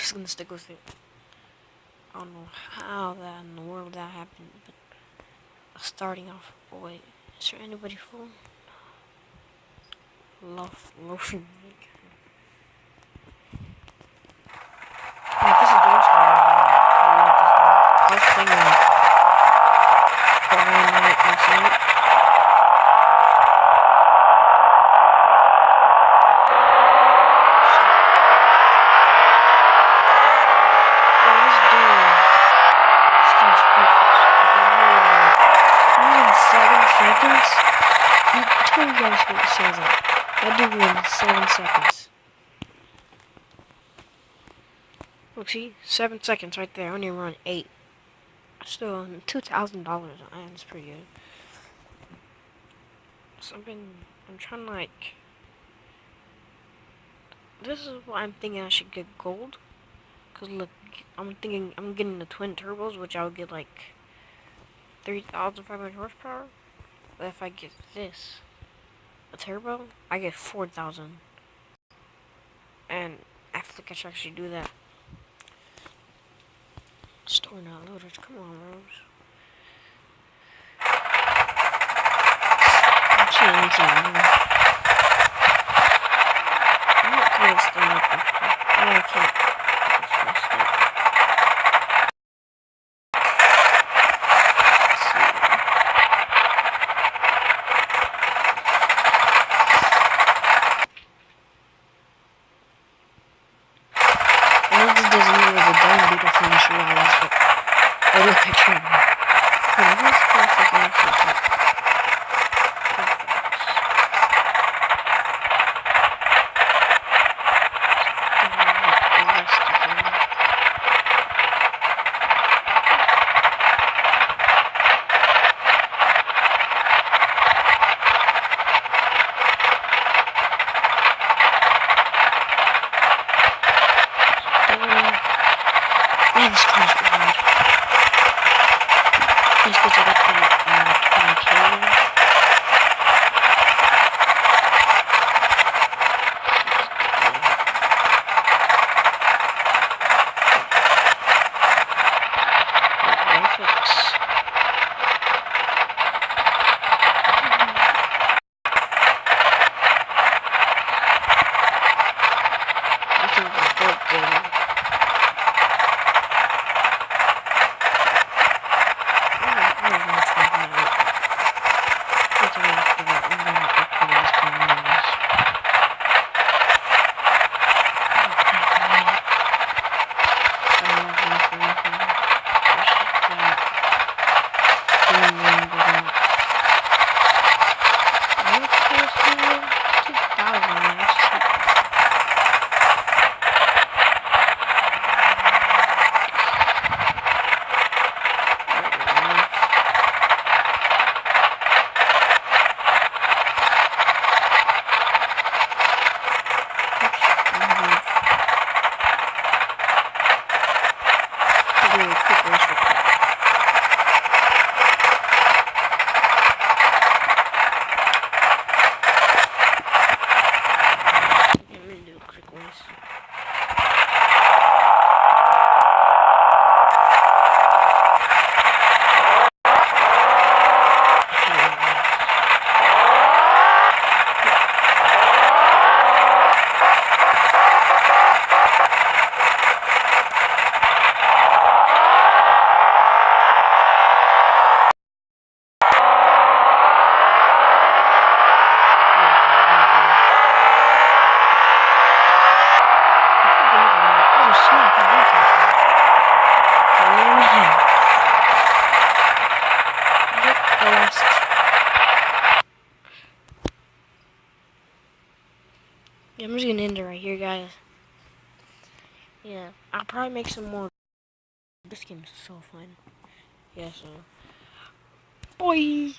just gonna stick with it. I don't know how that in the world that happened, but starting off. Oh wait, is there anybody full? Loafing. Yeah, this is doing I was playing Fortnite last night. I tell you guys what it says. I do it in 7 seconds. Look, see? 7 seconds right there. I only run 8. Still, $2,000. That's pretty good. So I'm trying to like. This is what I'm thinking. I should get gold. Cause look, I'm thinking I'm getting the twin turbos, which I'll get like 3,500 horsepower. But if I get this, a turbo, I get 4,000. And I think I should actually do that. Store not loaded. Come on, Rose. Actually, I need to I'm not going to stay up. No, I can't. I know this doesn't mean there's a damn beautiful insurance, but I look at you. This is perfect. Perfect. Yeah, I'm just gonna end it right here, guys. Yeah, I'll probably make some more. This game is so fun. Yeah, so. Boy!